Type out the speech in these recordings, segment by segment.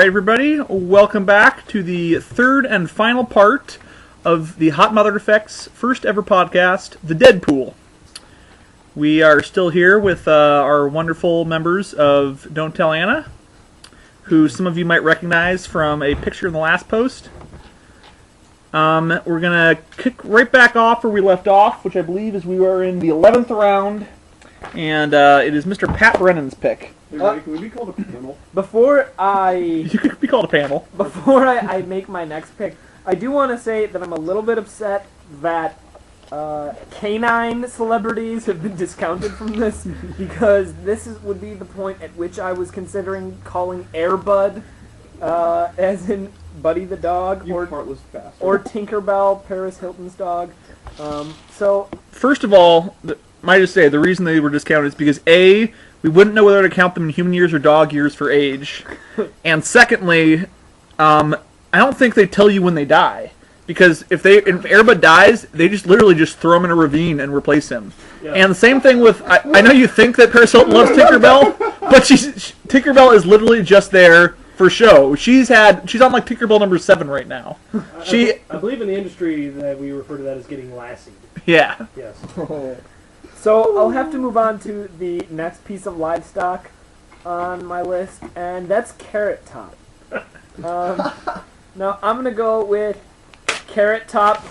Alright everybody, welcome back to the third and final part of the Hot Mother Effects first ever podcast, The Deadpool. We are still here with our wonderful members of Don't Tell Anna, who some of you might recognize from a picture in the last post. We're going to kick right back off where we left off, which I believe is we were in the 11th round, and it is Mr. Pat Brennan's pick. Can we be called a panel? You could be called a panel. Before I make my next pick, I do want to say that I'm a little bit upset that canine celebrities have been discounted from this, because this would be the point at which I was considering calling Air Bud, as in Buddy the dog, You heartless bastard. or Tinkerbell, Paris Hilton's dog. First of all, might I just say, the reason they were discounted is because A, we wouldn't know whether to count them in human years or dog years for age. And secondly, I don't think they tell you when they die. Because if Air Bud dies, they just literally just throw him in a ravine and replace him. Yeah. And the same thing with, I know you think that Paris Hilton loves Tinkerbell, but Tinkerbell is literally just there for show. She's on like Tinkerbell number 7 right now. I believe in the industry that we refer to that as getting lassied. Yeah. Yes. So I'll have to move on to the next piece of livestock on my list, and that's Carrot Top. Now I'm gonna go with Carrot Top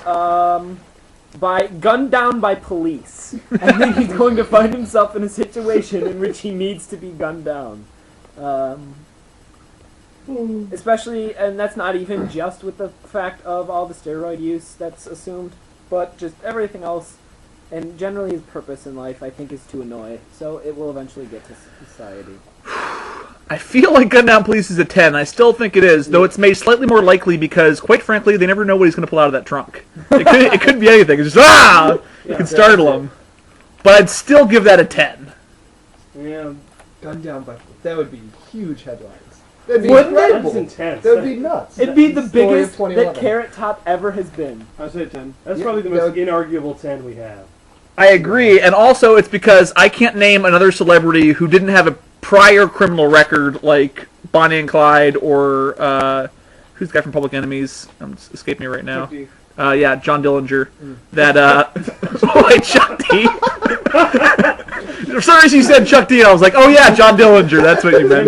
by gunned down by police. I think he's going to find himself in a situation in which he needs to be gunned down. Especially, and that's not even just with the fact of all the steroid use that's assumed, but just everything else. And generally his purpose in life, I think, is to annoy, so it will eventually get to society. I feel like Gun Down Police is a 10. I still think it is, though it's made slightly more likely because, quite frankly, they never know what he's going to pull out of that trunk. It could be anything. It's just, you can startle him. But I'd still give that a 10. Yeah. Gunned down by... That would be huge headlines. That'd be incredible. That's intense. That would be nuts. It'd be the biggest Story of that 2011. Carrot Top ever has been. I'd say 10. That's probably the most inarguable 10 we have. I agree, and also it's because I can't name another celebrity who didn't have a prior criminal record like Bonnie and Clyde or who's the guy from Public Enemies? Escaping me right now. Yeah, John Dillinger. That wait, Chuck D. For some reason you said Chuck D, and I was like, oh yeah, John Dillinger. That's what you meant.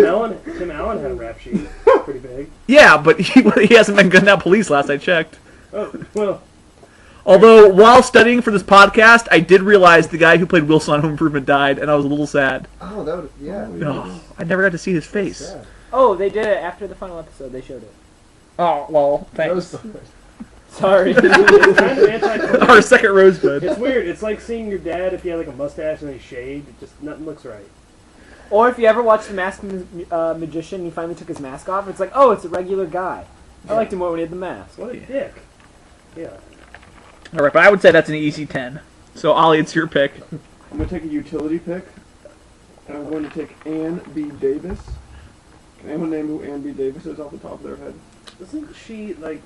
Tim Allen had a rap sheet, pretty big. Yeah, but he hasn't been Gunned Down Police last I checked. Oh well. Although, while studying for this podcast, I did realize the guy who played Wilson on Home Improvement died, and I was a little sad. Oh, that would... Yeah. Oh, I never got to see his face. Sad. Oh, they did it after the final episode. They showed it. Oh, well, thanks. Sorry. It's kind of anti-political. Our second Rosebud. It's weird. It's like seeing your dad if he had like a mustache and he shaved. It just nothing looks right. Or if you ever watched The Masked Magician and he finally took his mask off, it's like, oh, it's a regular guy. I liked him more when he had the mask. What a dick. Yeah. Alright, but I would say that's an easy 10. So, Ollie, it's your pick. I'm going to take a utility pick, and I'm going to take Ann B. Davis. Can anyone name who Ann B. Davis is off the top of their head? Isn't she like,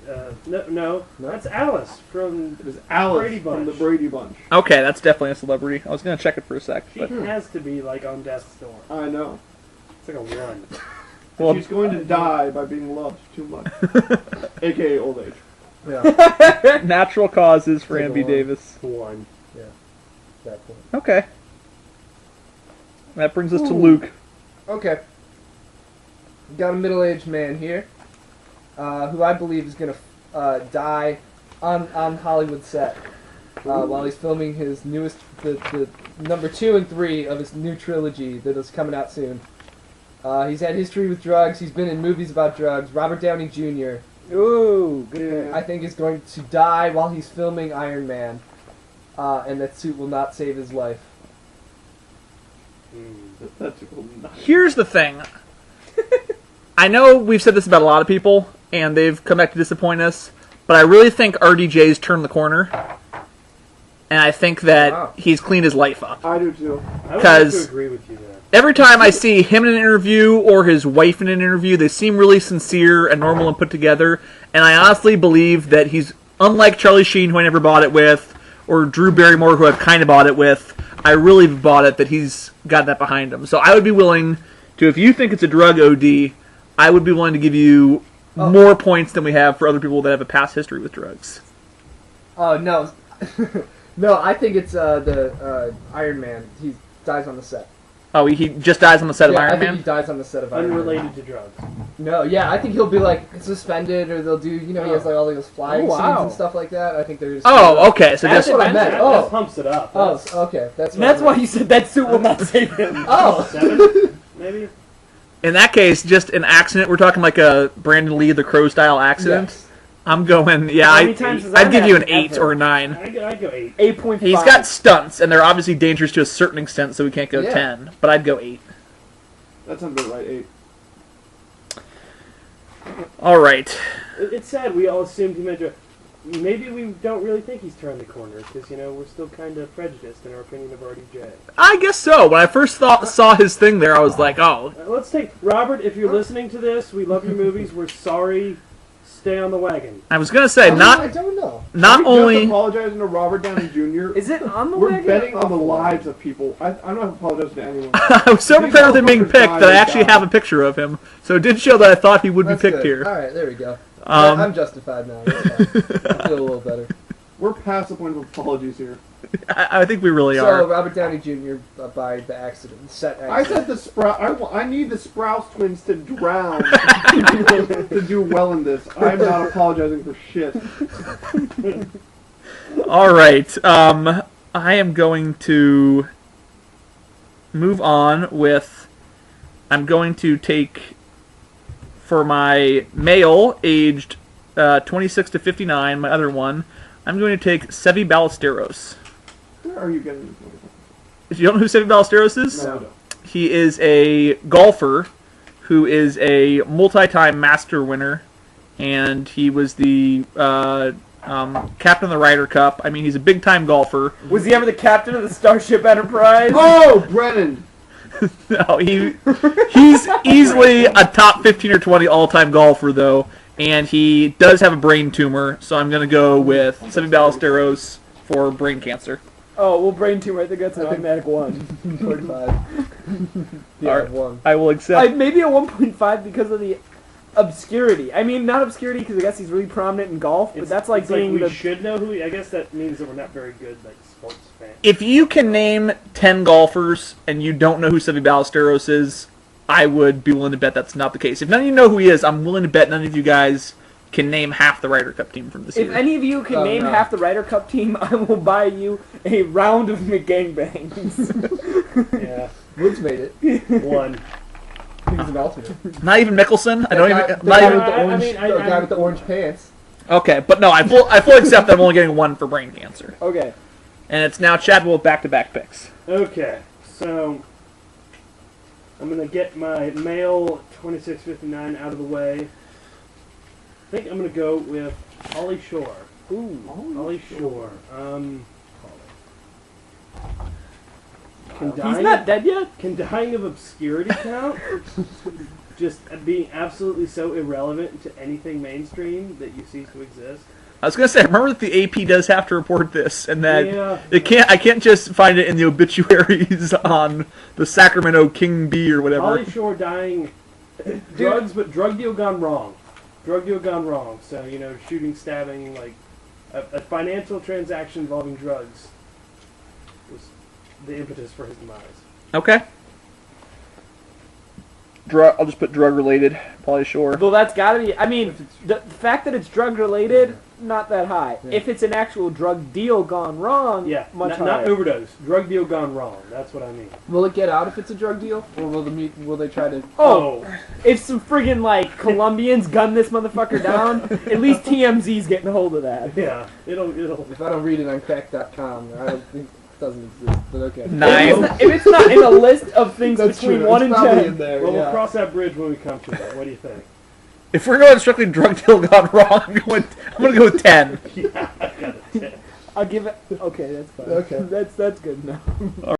no, that's Alice from It is Alice Brady Bunch. from the Brady Bunch. Okay, that's definitely a celebrity. I was going to check it for a sec. She But has to be like on death's door. I know. It's like a 1. well, She's going to die by being loved too much. A.K.A. old age. Yeah. natural causes for Take Ann a B. one. Davis. 1. Yeah. That point. Okay. That brings us to Luke. Okay. Got a middle-aged man here, who I believe is going to die on Hollywood set while he's filming his newest, the number 2 and 3 of his new trilogy that is coming out soon. He's had history with drugs. He's been in movies about drugs. Robert Downey Jr. Ooh, good. I think is going to die while he's filming Iron Man, and that suit will not save his life. That's a cool nut. Here's the thing. I know we've said this about a lot of people, and they've come back to disappoint us, but I really think RDJ's turned the corner, and I think that he's cleaned his life up. I do too. I would have to agree with you there. Every time I see him in an interview or his wife in an interview, they seem really sincere and normal and put together, and I honestly believe that he's, unlike Charlie Sheen, who I never bought it with, or Drew Barrymore, who I've kind of bought it with, I really bought it that he's got that behind him. So I would be willing to, if you think it's a drug OD, I would be willing to give you more points than we have for other people that have a past history with drugs. Oh no, no! I think it's the Iron Man. He dies on the set. Oh, he just dies on the set of Iron I think Man? he dies on the set of Iron Man. Unrelated to drugs. No, yeah, I think he'll be like suspended, or they'll do. He has like all those flying scenes and stuff like that. I think they're just. Oh, okay. So That's just what I meant. That pumps it up. Oh, okay. That's why you said that suit will not save him. Oh, 7, maybe. in that case, just an accident. We're talking like a Brandon Lee the Crow style accident. Yes. I'm going. Yeah, How many times has that I'd give you an happened 8 ever? or a 9. I go 8. 8.5. He's got stunts, and they're obviously dangerous to a certain extent, so we can't go Yeah. 10. But I'd go 8. That sounds about right. 8. All right. It's sad we all assumed he meant to. Maybe we don't really think he's turned the corner because we're still kind of prejudiced in our opinion of RDJ. I guess so. When I first saw his thing there, I was like, oh. Let's take Robert. If you're listening to this, we love your movies. We're sorry. Stay on the wagon. I was gonna say I not don't know. not Just only. apologizing to Robert Downey Jr. Is it on the We're wagon? betting on the lives of people. I'm not apologizing to anyone. I was so These prepared with him being motherfuckers picked that I died, actually died. have a picture of him. So it did show that I thought he would That's be picked good. here. All right, there we go. Um, I'm justified now. That's fine. I feel a little better. We're past the point of apologies here. I think we really So are. Robert Downey Jr. By the accident, set accident. I said the Sprout. I need the Sprouse twins to drown to do well in this. I'm not apologizing for shit. All right. I am going to move on with. I'm going to take for my male aged 26 to 59. My other one. I'm going to take Sevi Ballesteros. Where are you getting this? If you don't know who Sevi Ballesteros is, No, I don't. he is a golfer who is a multi-time master winner, and he was the captain of the Ryder Cup. I mean, he's a big-time golfer. Was he ever the captain of the Starship Enterprise? Oh, Brennan! No, he's easily a top 15 or 20 all-time golfer, though, and he does have a brain tumor, so I'm going to go with Sevi Ballesteros for brain cancer. Oh, well, brain tumor. I think that's an automatic 1. 45. Yeah, Alright. 1. I will accept. Maybe a 1.5 because of the obscurity. I mean, not obscurity because I guess he's really prominent in golf, but that's like it's being we the... should know who. I guess that means that we're not very good like sports fans. If you can name 10 golfers and you don't know who Sevi Ballesteros is, I would be willing to bet that's not the case. If none of you know who he is, I'm willing to bet none of you guys can name half the Ryder Cup team from this If year. any of you can name half the Ryder Cup team, I will buy you a round of McGangbangs. Yeah, Woods made it. 1. He's an alternate. Not even Mickelson. I don't The even. guy Not with the I orange, mean, the I- guy with the orange pants. okay, but no, I fully accept that I'm only getting 1 for brain cancer, Okay. and it's now Chadwell with back-to-back picks. Okay, so I'm gonna get my male 2659 out of the way. I think I'm gonna go with Ollie Shore. Ooh. Ollie Shore. Can He's dying, not dead yet? can dying of obscurity count? Just being absolutely so irrelevant to anything mainstream that you cease to exist. I was gonna say, remember that the AP does have to report this, and that Yeah. I can't just find it in the obituaries on the Sacramento King Bee or whatever. Ollie Shore dying, drugs, but drug deal gone wrong. Drug deal gone wrong. So, shooting, stabbing, like a financial transaction involving drugs was the impetus for his demise. Okay. I'll just put drug-related, Pauly Shore. Well, that's gotta be... I mean, the fact that it's drug-related, not that high. Yeah. If it's an actual drug deal gone wrong, Yeah, much not higher. overdose. Drug deal gone wrong. That's what I mean. Will it get out if it's a drug deal, or will they try to? Oh, if some friggin' like Colombians gun this motherfucker down, at least TMZ's getting a hold of that. Yeah, it'll. If I don't read it on crack.com, I don't think it doesn't exist. But okay. Nine. If it's not in a list of things That's between true. 1 It's and probably 10, in there. Well, yeah. we'll cross that bridge when we come to it. What do you think? If we're going strictly drug deal gone wrong, I'm gonna go with 10. Yeah, I got it. I'll give it. Okay, that's fine. Okay. That's good enough.